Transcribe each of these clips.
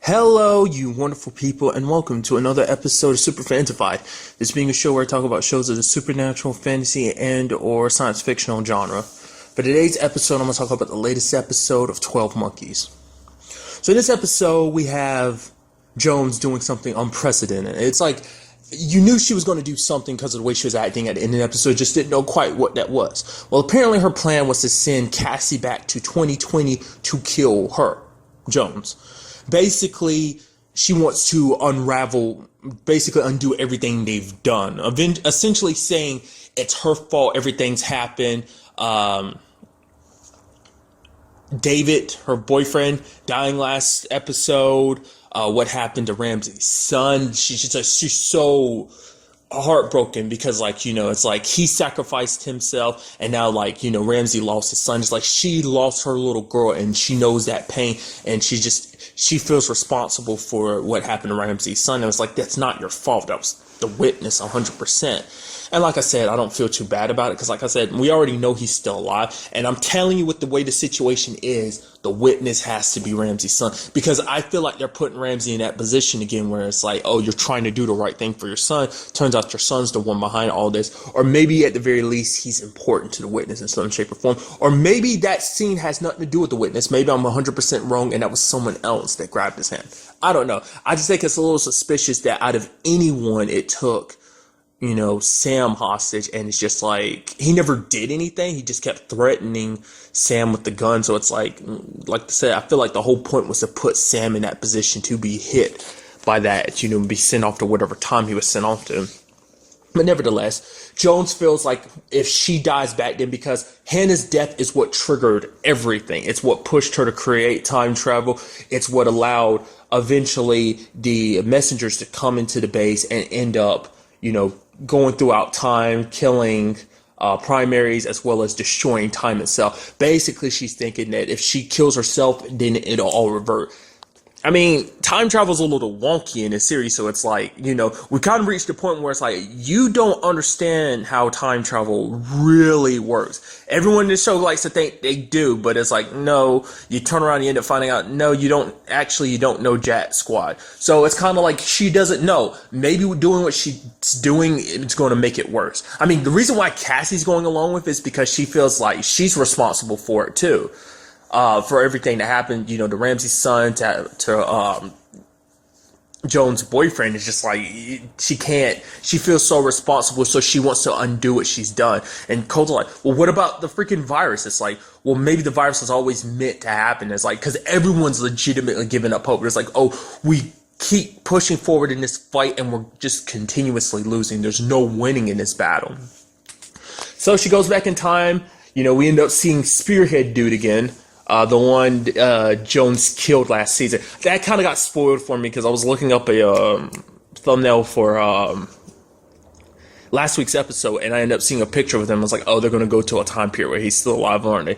Hello, you wonderful people, and welcome to another episode of Super-Fanta-Fi. This being a show where I talk about shows of the supernatural, fantasy, and or science fictional genre. For today's episode, I'm going to talk about the latest episode of 12 Monkeys. So in this episode, we have Jones doing something unprecedented. It's like, you knew she was going to do something because of the way she was acting at the end of the episode, just didn't know quite what that was. Well, apparently her plan was to send Cassie back to 2020 to kill her, Jones. Basically, she wants to undo everything they've done. Essentially saying it's her fault, everything's happened. David, her boyfriend, dying last episode. What happened to Ramsey's son? She's so heartbroken because, it's like he sacrificed himself and now, Ramsey lost his son. It's like she lost her little girl and she knows that pain, and she feels responsible for what happened to Ramsey's son. And it's like, that's not your fault. That was the witness 100%. And like I said, I don't feel too bad about it because, like I said, we already know he's still alive. And I'm telling you, with the way the situation is, the witness has to be Ramsey's son, because I feel like they're putting Ramsey in that position again where it's like, oh, you're trying to do the right thing for your son. Turns out your son's the one behind all this. Or maybe at the very least, he's important to the witness in some shape or form. Or maybe that scene has nothing to do with the witness. Maybe I'm 100% wrong and that was someone else that grabbed his hand. I don't know. I just think it's a little suspicious that out of anyone it took, Sam hostage, and it's just like, he never did anything. He just kept threatening Sam with the gun. So it's like I said, I feel like the whole point was to put Sam in that position to be hit by that, be sent off to whatever time he was sent off to. But nevertheless, Jones feels like if she dies back then, because Hannah's death is what triggered everything. It's what pushed her to create time travel. It's what allowed eventually the messengers to come into the base and end up, going throughout time, killing primaries, as well as destroying time itself. Basically, she's thinking that if she kills herself, then it'll all revert. I mean, time travel's a little wonky in this series, so it's like, we kind of reached the point where it's like, you don't understand how time travel really works. Everyone in this show likes to think they do, but it's like, no, you turn around and you end up finding out, no, you don't know jack squad. So it's kind of like she doesn't know. Maybe doing what she's doing, it's going to make it worse. I mean, the reason why Cassie's going along with it is because she feels like she's responsible for it too. For everything that happened, the Ramsey's son to Jones' boyfriend is just like, she feels so responsible, so she wants to undo what she's done. And Cole's like, well, what about the freaking virus? It's like, well, maybe the virus was always meant to happen. It's like, because everyone's legitimately giving up hope. It's like, oh, we keep pushing forward in this fight and we're just continuously losing. There's no winning in this battle. So she goes back in time. We end up seeing Spearhead Dude again. The one Jones killed last season. That kind of got spoiled for me because I was looking up a thumbnail for last week's episode, and I ended up seeing a picture of him. I was like, oh, they're going to go to a time period where he's still alive, aren't they?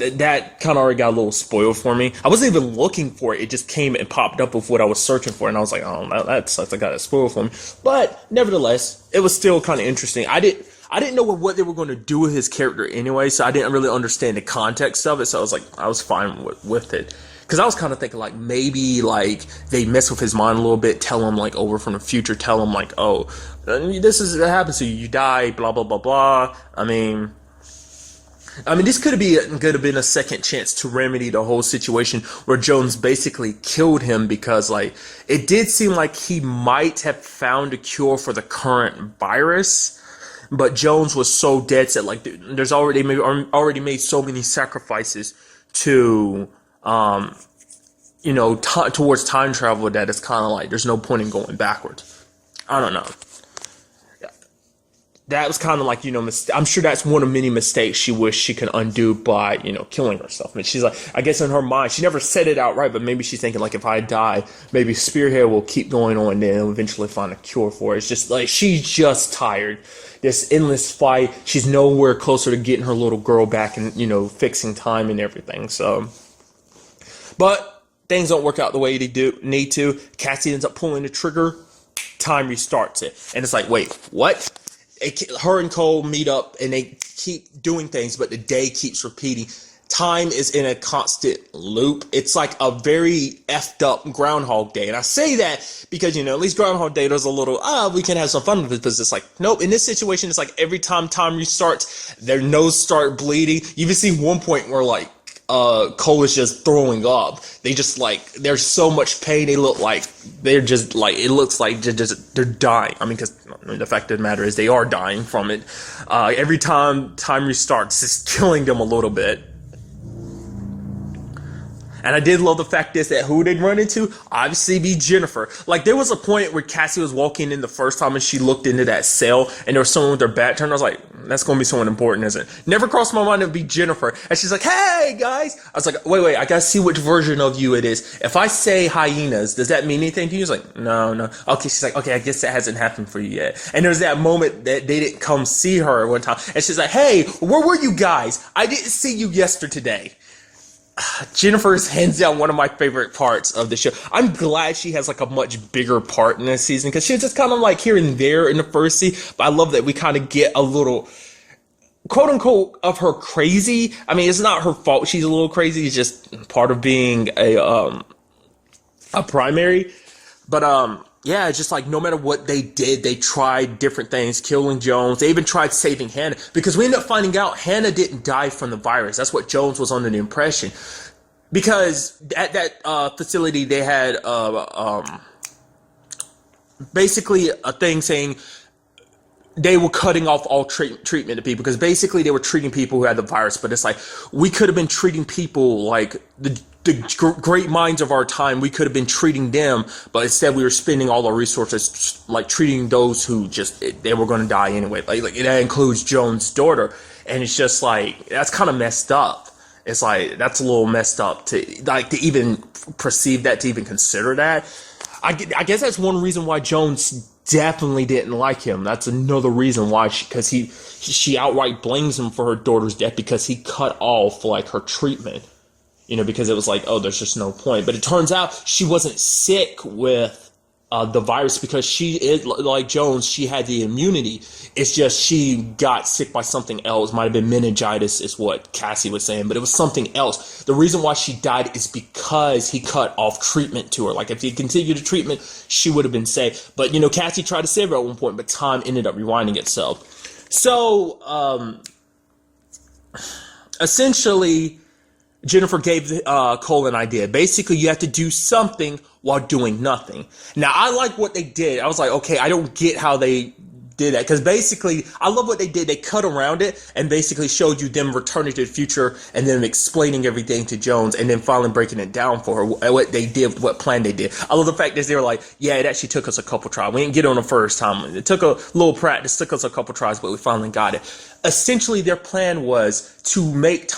That kind of already got a little spoiled for me. I wasn't even looking for it. It just came and popped up with what I was searching for, and I was like, oh, that sucks. I got it spoiled for me. But nevertheless, it was still kind of interesting. I didn't know what they were going to do with his character anyway, so I didn't really understand the context of it, so I was fine with it. Because I was kind of thinking, maybe, they mess with his mind a little bit, tell him, over from the future, tell him, oh, this is what happens to you, you die, blah, blah, blah, blah. I mean, this could have been a second chance to remedy the whole situation where Jones basically killed him because, it did seem like he might have found a cure for the current virus. But Jones was so dead set, there's already made so many sacrifices to, towards time travel that it's kind of there's no point in going backwards. I don't know. That was kind of I'm sure that's one of many mistakes she wished she could undo by, killing herself. And she's I guess in her mind, she never said it outright, but maybe she's thinking, if I die, maybe Spearhead will keep going on and then eventually find a cure for it. It's just she's just tired. This endless fight. She's nowhere closer to getting her little girl back and, fixing time and everything. So, but things don't work out the way they need to. Cassie ends up pulling the trigger. Time restarts it. And it's like, wait, what? Her and Cole meet up and they keep doing things, but the day keeps repeating. time is in a constant loop. It's like a very effed up Groundhog Day. And I say that because, at least Groundhog Day does a little, we can have some fun with it. Because it's like, nope, in this situation, it's like every time restarts, their nose start bleeding. You even see one point where like, Cole is just throwing up. They just like, there's so much pain. They look like they're just like, it looks like they're dying. I mean, because the fact of the matter is they are dying from it. Every time restarts, it's killing them a little bit. And I did love the fact that who they'd run into, obviously be Jennifer. Like, there was a point where Cassie was walking in the first time and she looked into that cell and there was someone with their back turned. I was like, that's going to be someone important, isn't it? Never crossed my mind it would be Jennifer. And she's like, hey, guys. I was like, wait, I got to see which version of you it is. If I say hyenas, does that mean anything to you? He's like, no. Okay, she's like, okay, I guess that hasn't happened for you yet. And there's that moment that they didn't come see her one time. And she's like, hey, where were you guys? I didn't see you yesterday. Jennifer is hands down one of my favorite parts of the show. I'm glad she has like a much bigger part in this season because she was just kind of like here and there in the first season. But I love that we kind of get a little, quote unquote, of her crazy. I mean, it's not her fault she's a little crazy. It's just part of being a primary. But yeah, it's just like no matter what they did, they tried different things, killing Jones. They even tried saving Hannah because we ended up finding out Hannah didn't die from the virus. That's what Jones was under the impression. Because at that facility, they had basically a thing saying they were cutting off all treatment to people because basically they were treating people who had the virus. But it's like we could have been treating people like the great minds of our time. We could have been treating them, but instead we were spending all our resources like treating those who just they were going to die anyway. Like that includes Jones' daughter, and it's just like that's kind of messed up. It's like that's a little messed up to even perceive that, to even consider that. I guess that's one reason why Jones definitely didn't like him. That's another reason why she outright blames him for her daughter's death because he cut off like her treatment. Because it was like, oh, there's just no point. But it turns out she wasn't sick with the virus because she is like Jones. She had the immunity. It's just she got sick by something else. Might have been meningitis is what Cassie was saying, but it was something else. The reason why she died is because he cut off treatment to her. Like if he continued the treatment, she would have been safe. But Cassie tried to save her at one point, but time ended up rewinding itself. So essentially, Jennifer gave Cole an idea. Basically, you have to do something while doing nothing. Now, I like what they did. I was like, okay, I don't get how they did that. Because basically, I love what they did. They cut around it and basically showed you them returning to the future and then explaining everything to Jones and then finally breaking it down for her, what they did, what plan they did. I love the fact that they were like, yeah, it actually took us a couple tries. We didn't get it on the first time. It took a little practice, took us a couple tries, but we finally got it. Essentially, their plan was to make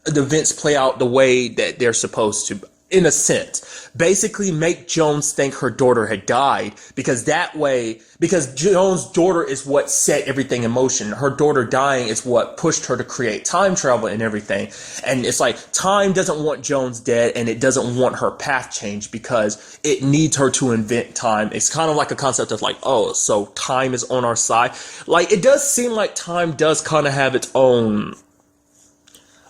the events play out the way that they're supposed to, in a sense. Basically make Jones think her daughter had died because Jones' daughter is what set everything in motion. Her daughter dying is what pushed her to create time travel and everything. And it's like time doesn't want Jones dead and it doesn't want her path changed because it needs her to invent time. It's kind of like a concept of like, oh, so time is on our side. Like it does seem like time does kind of have its own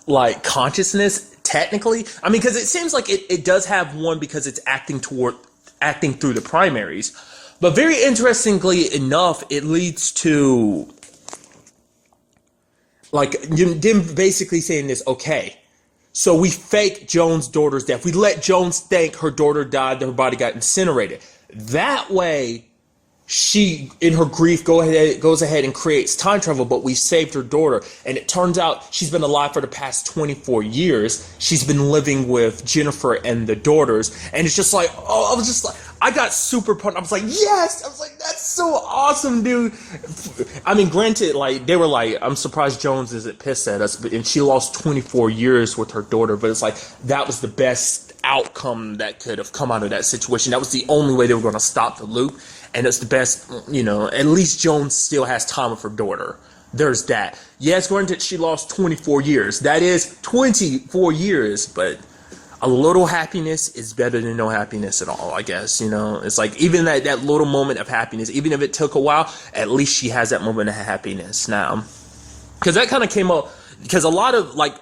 like consciousness technically. I mean, because it seems like it does have one because it's acting through the primaries. But very interestingly enough, it leads to like them basically saying this, okay, so we fake Jones' daughter's death. We let Jones think her daughter died, that her body got incinerated. That way, she, in her grief, goes ahead and creates time travel, but we saved her daughter. And it turns out she's been alive for the past 24 years. She's been living with Jennifer and the daughters. And it's just like, oh, I was just like, I got super pumped. I was like, yes! I was like, that's so awesome, dude. I mean, granted, like, they were like, I'm surprised Jones isn't pissed at us. And she lost 24 years with her daughter. But it's like, that was the best outcome that could have come out of that situation. That was the only way they were going to stop the loop. And it's the best, at least Jones still has time with her daughter. There's that. Yes, granted, she lost 24 years. That is 24 years, but a little happiness is better than no happiness at all, I guess. It's like even that little moment of happiness, even if it took a while, at least she has that moment of happiness now. Because that kind of came up because a lot of like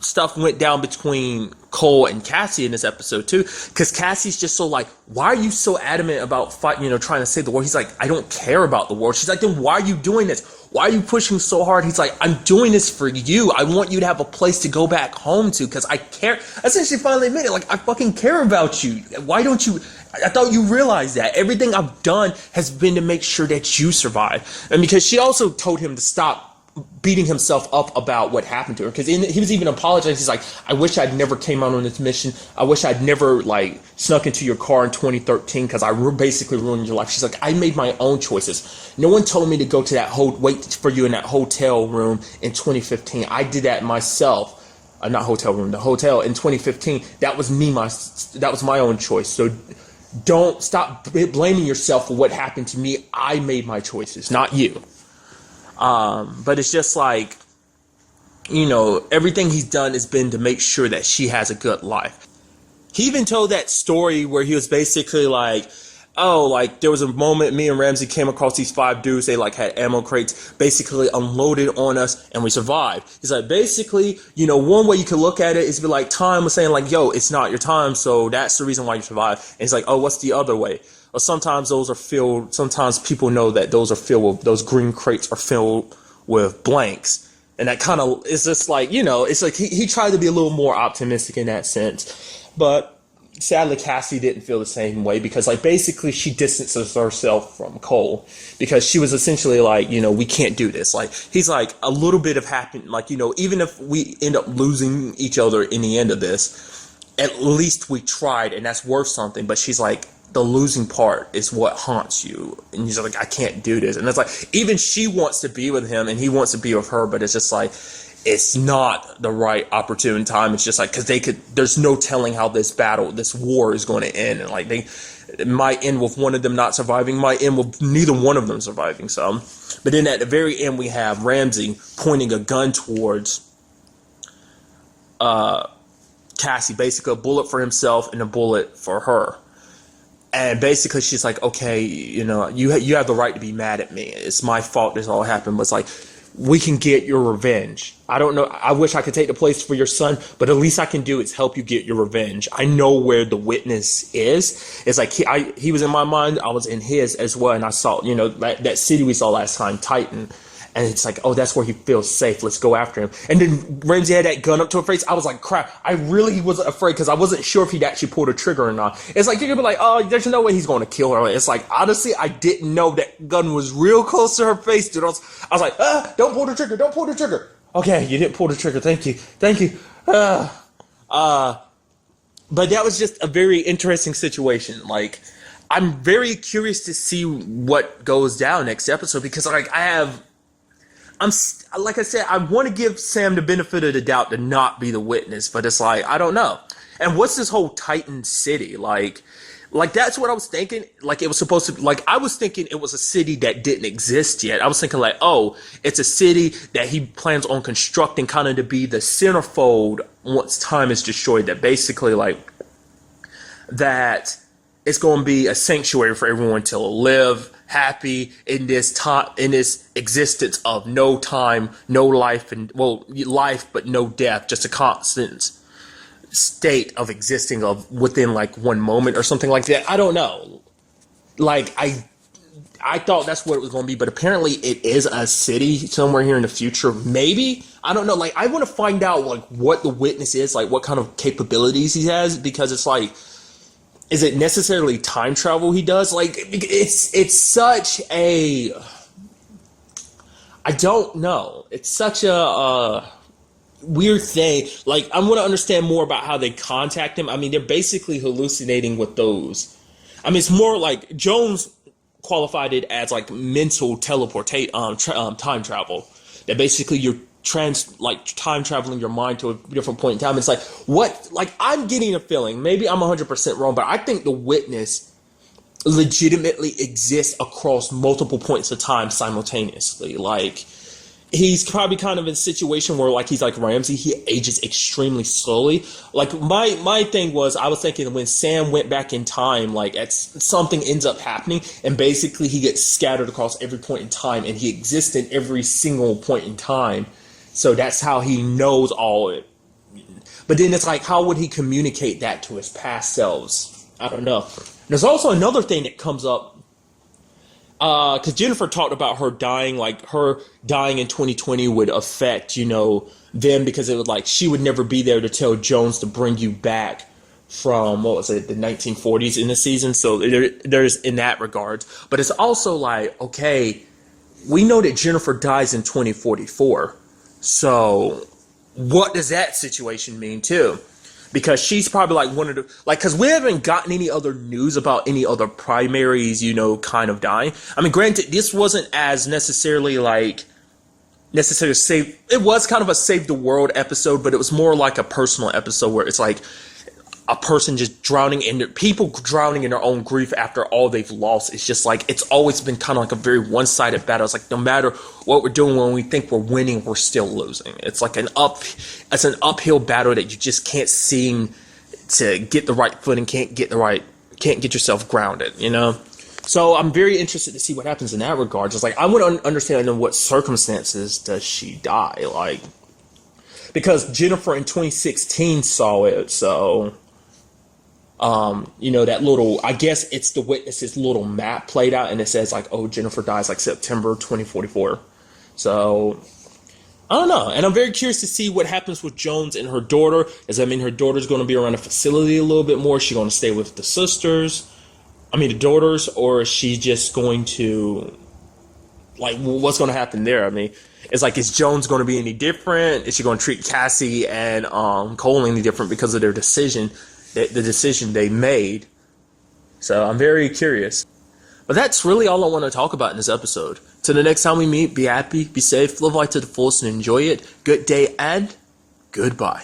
stuff went down between Cole and Cassie in this episode too, because Cassie's just so like, why are you so adamant about trying to save the world? He's like, I don't care about the world. She's like, then why are you doing this? Why are you pushing so hard? He's like, I'm doing this for you. I want you to have a place to go back home to, because I care. Essentially, finally admitted, like, I fucking care about you. Why don't you? I thought you realized that. Everything I've done has been to make sure that you survive. And because she also told him to stop beating himself up about what happened to her, because he was even apologizing. He's like, I wish I'd never came out on this mission. I wish I'd never like snuck into your car in 2013, because I basically ruined your life. She's like, I made my own choices. No one told me to go to that wait for you in that hotel room in 2015. I did that myself. Not hotel room, the hotel in 2015. That was that was my own choice. So don't stop blaming yourself for what happened to me. I made my choices, not you. But it's just like, everything he's done has been to make sure that she has a good life. He even told that story where he was basically like, oh, like there was a moment me and Ramsey came across these 5 dudes. They like had ammo crates basically unloaded on us and we survived. He's like, basically, one way you could look at it is be like, time was saying like, yo, it's not your time. So that's the reason why you survived. And he's like, oh, what's the other way? Or sometimes those are filled. Sometimes people know that those green crates are filled with blanks. And that kind of is just like, it's like he tried to be a little more optimistic in that sense. But sadly, Cassie didn't feel the same way, because like basically she distances herself from Cole, because she was essentially like, we can't do this. Like he's like, a little bit of happened. Like, even if we end up losing each other in the end of this, at least we tried, and that's worth something. But she's like, the losing part is what haunts you. And he's like, I can't do this. And it's like, even she wants to be with him and he wants to be with her, but it's just like, it's not the right opportune time. It's just like, because there's no telling how this war is going to end. And like, it might end with one of them not surviving, might end with neither one of them surviving. So, but then at the very end, we have Ramsey pointing a gun towards Cassie, basically a bullet for himself and a bullet for her. And basically she's like, okay, you have the right to be mad at me. It's my fault this all happened. But it's like, we can get your revenge. I don't know. I wish I could take the place for your son, but at least I can do is help you get your revenge. I know where the witness is. It's like he was in my mind. I was in his as well. And I saw, that city we saw last time, Titan. And it's like, oh, that's where he feels safe. Let's go after him. And then Ramsey had that gun up to her face. I was like, crap. I really wasn't afraid, because I wasn't sure if he'd actually pulled a trigger or not. It's like, you're going to be like, oh, there's no way he's going to kill her. It's like, honestly, I didn't know that gun was real close to her face, dude. I was like, don't pull the trigger. Don't pull the trigger. Okay, you didn't pull the trigger. Thank you. Thank you. But that was just a very interesting situation. Like, I'm very curious to see what goes down next episode, because like like I said, I want to give Sam the benefit of the doubt to not be the witness, but it's like, I don't know. And what's this whole Titan city? Like that's what I was thinking. Like it was supposed to, like I was thinking it was a city that didn't exist yet. I was thinking like, oh, it's a city that he plans on constructing kind of to be the centerfold once time is destroyed, that basically like, that it's going to be a sanctuary for everyone to live happy in this time, in this existence of no time, no life, and life but no death, just a constant state of existing of within like one moment or something like that. I don't know. Like I thought that's what it was going to be, but apparently it is a city somewhere here in the future. Maybe, I don't know. Like I want to find out like what the witness is, like what kind of capabilities he has, because it's like, is it necessarily time travel he does? Like, it's such a, I don't know. It's such a weird thing. Like, I want to understand more about how they contact him. I mean, they're basically hallucinating with those. I mean, it's more like Jones qualified it as like mental time travel. That basically you're time traveling your mind to a different point in time. It's like, what, like I'm getting a feeling, maybe I'm 100% wrong, but I think the witness legitimately exists across multiple points of time simultaneously. Like he's probably kind of in a situation where like he's like Ramsey, he ages extremely slowly. Like my thing was, I was thinking when Sam went back in time, like something ends up happening and basically he gets scattered across every point in time and he exists in every single point in time So that's how he knows all it. But then it's like, how would he communicate that to his past selves? I don't know. There's also another thing that comes up, because Jennifer talked about her dying, like her dying in 2020 would affect, them, because it was like she would never be there to tell Jones to bring you back from, what was it, the 1940s in the season. So there's in that regard. But it's also like, okay, we know that Jennifer dies in 2044. So what does that situation mean too? Because she's probably like one of the, like, because we haven't gotten any other news about any other primaries, kind of dying. I mean, granted, this wasn't as necessarily save. It was kind of a save the world episode, but it was more like a personal episode where it's like a person just people drowning in their own grief after all they've lost. It's just like, it's always been kind of like a very one-sided battle. It's like, no matter what we're doing, when we think we're winning, we're still losing. It's like an uphill battle that you just can't seem to get the right foot and can't get yourself grounded, So I'm very interested to see what happens in that regard. Just like, I want to understand in what circumstances does she die, like, because Jennifer in 2016 saw it, so that little, I guess it's the witness's little map played out, and it says like, oh, Jennifer dies like September 2044. So I don't know, and I'm very curious to see what happens with Jones and her daughter. Does that mean her daughter's going to be around the facility a little bit more? Is she going to stay with the daughters, or is she just going to, like, what's going to happen there? I mean, it's like, is Jones going to be any different? Is she going to treat Cassie and Cole any different because of their decision? The decision they made. So I'm very curious. But that's really all I want to talk about in this episode. Till the next time we meet, be happy, be safe, live life to the fullest, and enjoy it. Good day and goodbye.